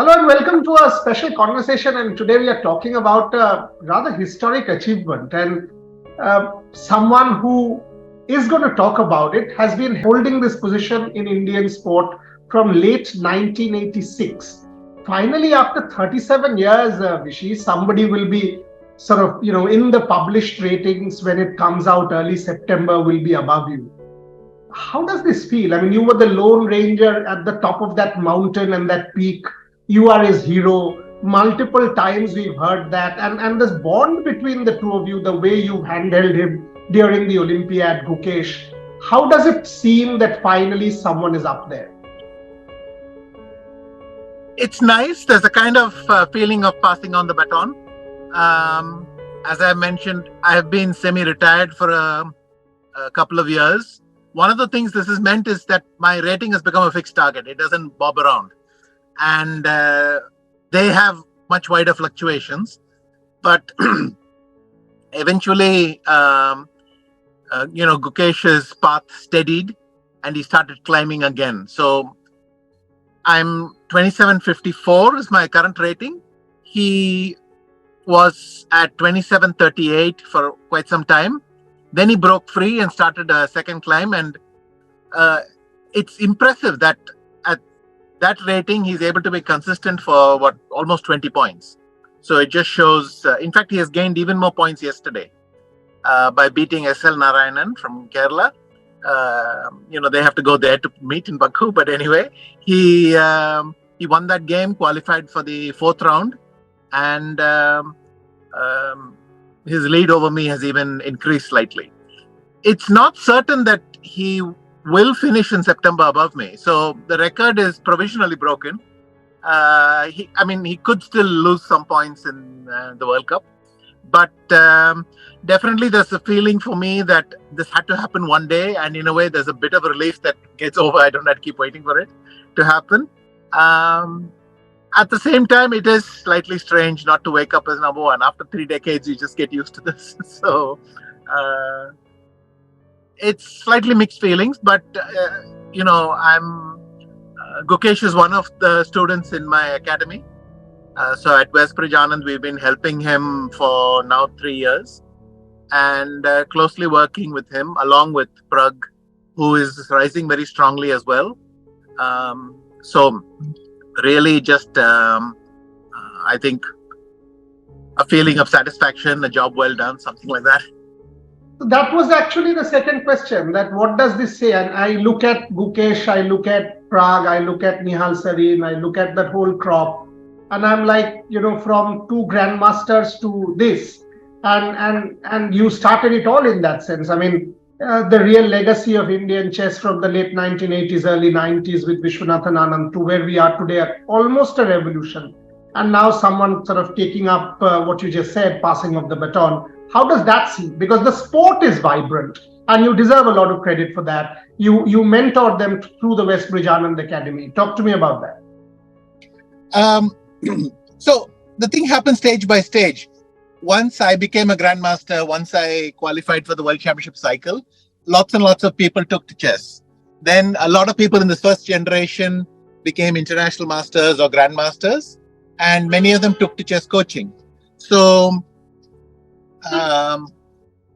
Hello and welcome to a special conversation. And today we are talking about a rather historic achievement. And someone who is going to talk about it has been holding this position in Indian sport from late 1986. Finally, after 37 years, Vishy, somebody will be sort of, in the published ratings when it comes out early September, will be above you. How does this feel? I mean, you were the Lone Ranger at the top of that mountain and that peak. You are his hero. Multiple times we've heard that. And this bond between the two of you, the way you handled him during the Olympiad, Gukesh, how does it seem that finally someone is up there? It's nice. There's a kind of feeling of passing on the baton. As I mentioned, I have been semi-retired for a couple of years. One of the things this has meant is that my rating has become a fixed target. It doesn't bob around. And they have much wider fluctuations. But eventually, Gukesh's path steadied and he started climbing again. So I'm 2754 is my current rating. He was at 2738 for quite some time. Then he broke free and started a second climb. And it's impressive that at that rating, he's able to be consistent for almost 20 points. So it just shows, in fact, he has gained even more points yesterday by beating SL Narayanan from Kerala. They have to go there to meet in Baku. But anyway, he won that game, qualified for the fourth round. And his lead over me has even increased slightly. It's not certain that he will finish in September above me. So the record is provisionally broken. He could still lose some points in the World Cup. But definitely there's a feeling for me that this had to happen one day. And in a way, there's a bit of a relief that gets over. I don't have to keep waiting for it to happen. At the same time, it is slightly strange not to wake up as number one. After 3 decades, you just get used to this. So it's slightly mixed feelings. But, Gukesh is one of the students in my academy. So at Viswanathan Anand, we've been helping him for now 3 years and closely working with him along with Prag, who is rising very strongly as well. So really just, I think, a feeling of satisfaction, a job well done, something like that. That was actually the second question, that what does this say? And I look at Gukesh, I look at Prag, I look at Nihal Sarin, I look at that whole crop. And I'm like, from two Grandmasters to this. And you started it all in that sense. I mean, the real legacy of Indian chess from the late 1980s, early 90s with Viswanathan Anand to where we are today, almost a revolution. And now someone sort of taking up what you just said, passing of the baton. How does that seem? Because the sport is vibrant and you deserve a lot of credit for that. You mentored them through the Viswanathan Anand Academy. Talk to me about that. So the thing happened stage by stage. Once I became a grandmaster, once I qualified for the World Championship cycle, lots and lots of people took to chess. Then a lot of people in this first generation became international masters or grandmasters, and many of them took to chess coaching. So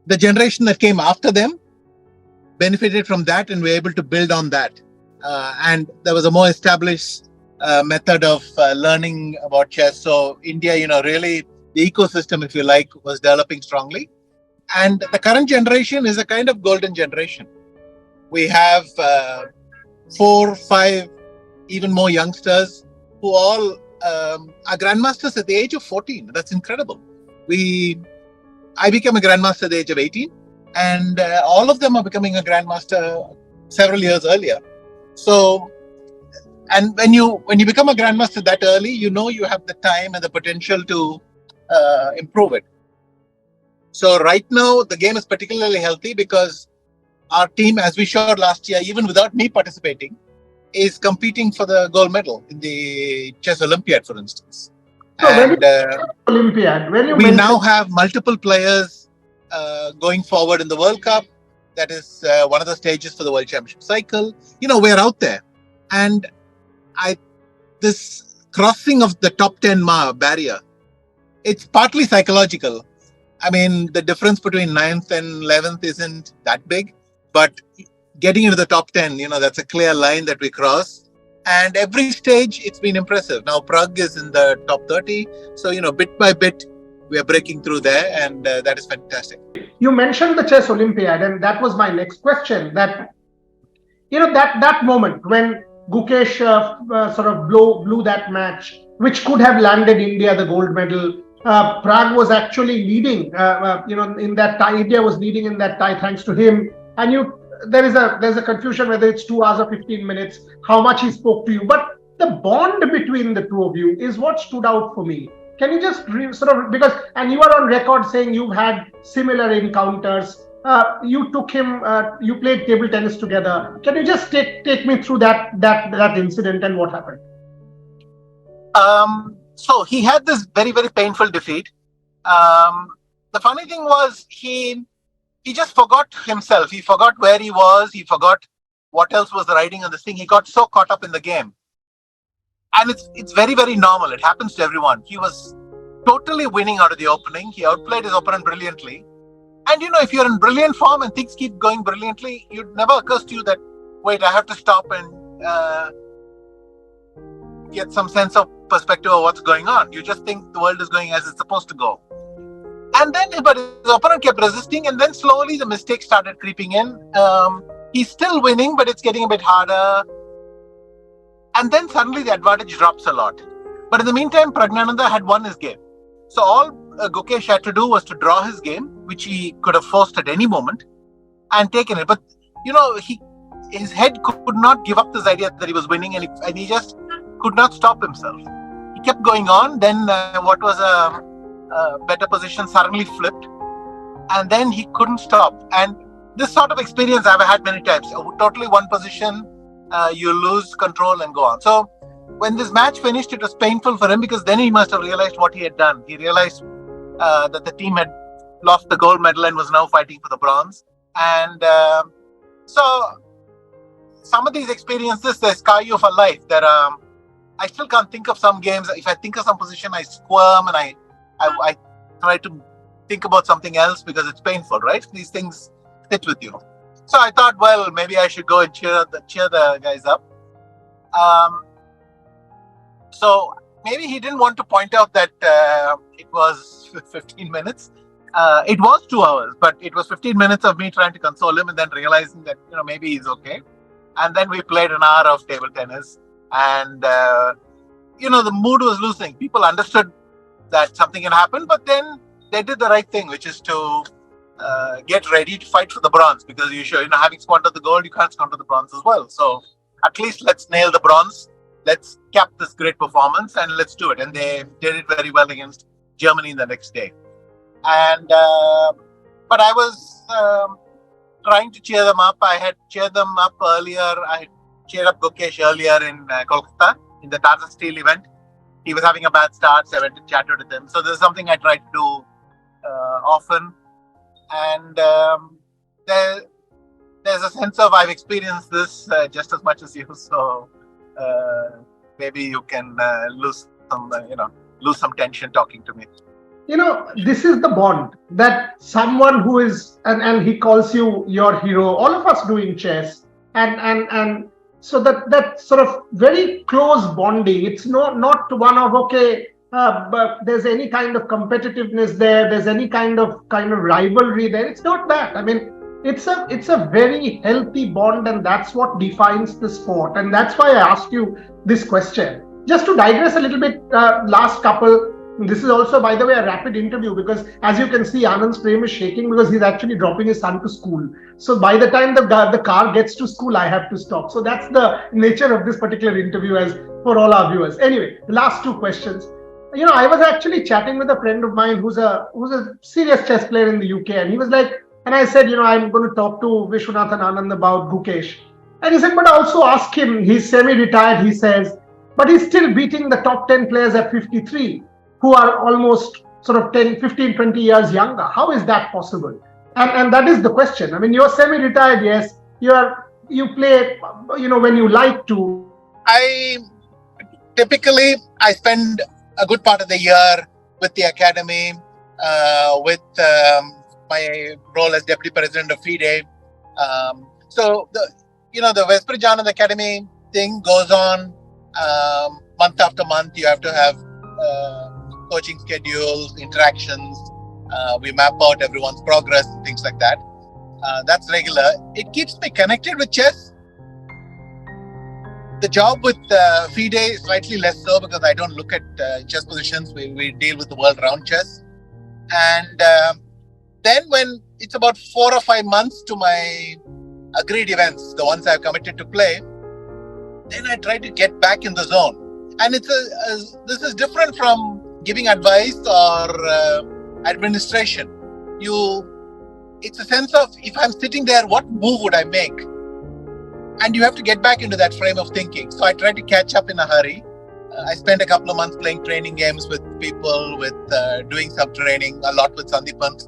the generation that came after them benefited from that and were able to build on that. And there was a more established method of learning about chess. So India, really the ecosystem, if you like, was developing strongly. And the current generation is a kind of golden generation. We have 4, 5, even more youngsters who all are grandmasters at the age of 14. That's incredible. I became a grandmaster at the age of 18, and all of them are becoming a grandmaster several years earlier. So, and when you become a grandmaster that early, you have the time and the potential to improve it. So right now, the game is particularly healthy because our team, as we showed last year, even without me participating, is competing for the gold medal in the chess Olympiad, for instance. So Olympiad, we now have multiple players going forward in the World Cup. That is one of the stages for the World Championship cycle. We're out there. And crossing of the top 10 barrier. It's partly psychological. I mean, the difference between 9th and 11th isn't that big, but getting into the top 10, that's a clear line that we cross. And every stage, it's been impressive. Now, Prague is in the top 30. So, bit by bit, we are breaking through there, and that is fantastic. You mentioned the chess Olympiad, and that was my next question. That that moment when Gukesh sort of blew that match, which could have landed India the gold medal. Prague was actually leading. In that tie, India was leading in that tie thanks to him. And there's a confusion whether it's 2 hours or 15 minutes, how much he spoke to you. But the bond between the two of you is what stood out for me. Can you just and you are on record saying you've had similar encounters. You took him, you played table tennis together. Can you just take me through that incident and what happened? So he had this very, very painful defeat. The funny thing was he just forgot himself. He forgot where he was. He forgot what else was riding on this thing. He got so caught up in the game. And it's very, very normal. It happens to everyone. He was totally winning out of the opening. He outplayed his opponent brilliantly. And if you're in brilliant form and things keep going brilliantly, it never occurs to you that, wait, I have to stop and get some sense of perspective of what's going on. You just think the world is going as it's supposed to go. And then, but his opponent kept resisting, and then slowly the mistakes started creeping in. He's still winning, but it's getting a bit harder. And then suddenly the advantage drops a lot. But in the meantime, Praggnanandha had won his game. So all Gukesh had to do was to draw his game, which he could have forced at any moment, and taken it. But, his head could not give up this idea that he was winning, and he just could not stop himself. He kept going on. Then what was a better position suddenly flipped, and then he couldn't stop. And this sort of experience I've had many times. Totally one position, you lose control and go on. So when this match finished, it was painful for him because then he must have realized what he had done. He realized that the team had lost the gold medal and was now fighting for the bronze. And so some of these experiences, they scar you for life. I still can't think of some games. If I think of some position, I squirm and I try to think about something else because it's painful, right? These things sit with you. So I thought, well, maybe I should go and cheer the guys up. So maybe he didn't want to point out that it was 15 minutes. It was 2 hours, but it was 15 minutes of me trying to console him and then realizing that, maybe he's okay. And then we played an hour of table tennis. And, the mood was losing. People understood that something had happened, but then they did the right thing, which is to get ready to fight for the bronze. Because having squandered the gold, you can't squander the bronze as well. So at least let's nail the bronze. Let's cap this great performance and let's do it. And they did it very well against Germany the next day. And but I was trying to cheer them up. I had cheered them up earlier. I had cheered up Gukesh earlier in Kolkata in the Tata Steel event. He was having a bad start, so I went to chat with him. So this is something I try to do often. And there's a sense of I've experienced this just as much as you. So maybe you can lose some tension talking to me. This is the bond that someone who is, and he calls you your hero, all of us do in chess. And so that sort of very close bonding, it's not one of, but there's any kind of competitiveness there's any kind of rivalry there. It's not that. I mean, it's a very healthy bond, and that's what defines the sport. And that's why I asked you this question. Just to digress a little bit, last couple. This is also, by the way, a rapid interview because, as you can see, Anand's frame is shaking because he's actually dropping his son to school. So by the time the car gets to school, I have to stop. So that's the nature of this particular interview as for all our viewers. Anyway, last two questions. I was actually chatting with a friend of mine who's a serious chess player in the UK, and he was like, and I said, I'm going to talk to Viswanathan Anand about Gukesh. And he said, but also ask him, he's semi-retired, he says, but he's still beating the top 10 players at 53. Who are almost sort of 10, 15, 20 years younger. How is that possible? And that is the question. I mean, you're semi-retired, yes. You play, when you like to. typically, I spend a good part of the year with the academy, with my role as deputy president of FIDE. So the Praggnanandha Academy thing goes on month after month. You have to have coaching schedules, interactions. We map out everyone's progress and things like that. That's regular. It keeps me connected with chess. The job with FIDE is slightly less so because I don't look at chess positions. We deal with the world round chess. And then when it's about 4 or 5 months to my agreed events, the ones I've committed to play, then I try to get back in the zone. And this is different from giving advice or administration. It's a sense of, if I'm sitting there, what move would I make? And you have to get back into that frame of thinking. So I try to catch up in a hurry. I spent a couple of months playing training games with people, with doing some training, a lot with Sandipan,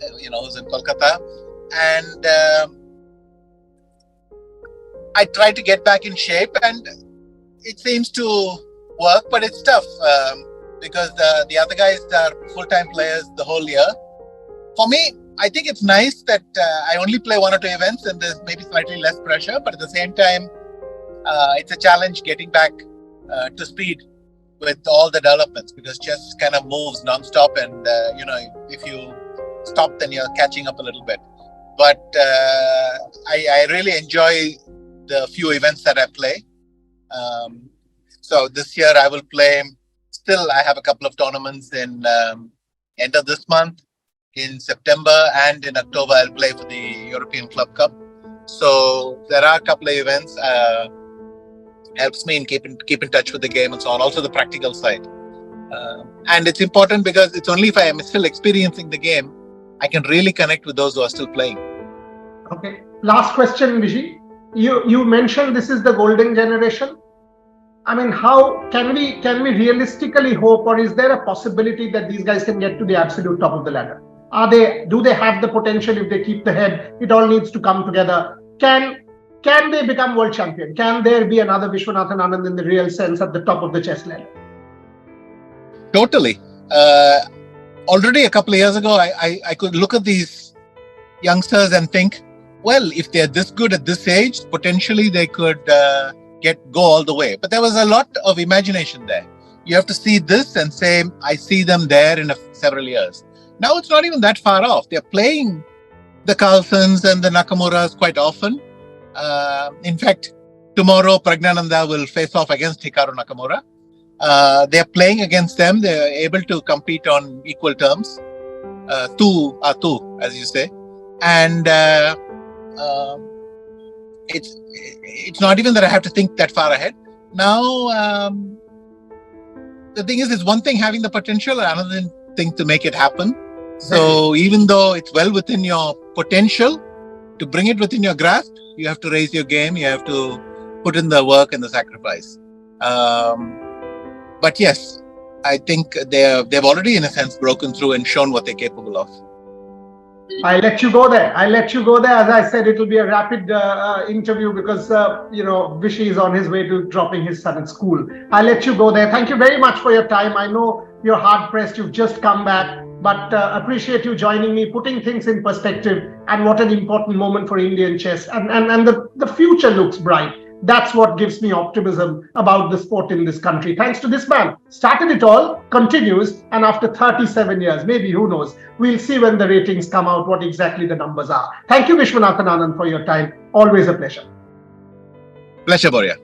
who's in Kolkata. And I try to get back in shape, and it seems to work, but it's tough because the other guys are full-time players the whole year. For me, I think it's nice that I only play 1 or 2 events and there's maybe slightly less pressure, but at the same time, it's a challenge getting back to speed with all the developments because chess kind of moves non-stop, and if you stop, then you're catching up a little bit. But I really enjoy the few events that I play. So this year I will play. Still, I have a couple of tournaments in end of this month. In September and in October, I'll play for the European Club Cup. So there are a couple of events. Helps me in keep in touch with the game and so on. Also the practical side. And it's important because it's only if I am still experiencing the game, I can really connect with those who are still playing. Okay. Last question, Vijay. You mentioned this is the golden generation. I mean, how can we realistically hope, or is there a possibility that these guys can get to the absolute top of the ladder? Do they have the potential if they keep the head? It all needs to come together. Can they become world champion? Can there be another Viswanathan Anand in the real sense at the top of the chess ladder? Totally. Already a couple of years ago, I could look at these youngsters and think, well, if they're this good at this age, potentially they could go all the way. But there was a lot of imagination there. You have to see this and say, I see them there in several years. Now it's not even that far off. They're playing the Carlsons and the Nakamuras quite often. In fact, tomorrow Praggnanandha will face off against Hikaru Nakamura. They're playing against them. They're able to compete on equal terms. Tu, as you say. And it's not even that I have to think that far ahead. Now, the thing is, it's one thing having the potential, another thing to make it happen. So even though it's well within your potential, to bring it within your grasp, you have to raise your game. You have to put in the work and the sacrifice. But yes, I think they've already, in a sense, broken through and shown what they're capable of. I let you go there. As I said, it will be a rapid interview because, Vishy is on his way to dropping his son at school. I let you go there. Thank you very much for your time. I know you're hard pressed. You've just come back, but appreciate you joining me, putting things in perspective, and what an important moment for Indian chess. And the future looks bright. That's what gives me optimism about the sport in this country. Thanks to this man. Started it all, continues, and after 37 years, maybe, who knows, we'll see when the ratings come out what exactly the numbers are. Thank you, Viswanathan Anand, for your time. Always a pleasure. Pleasure, Boria.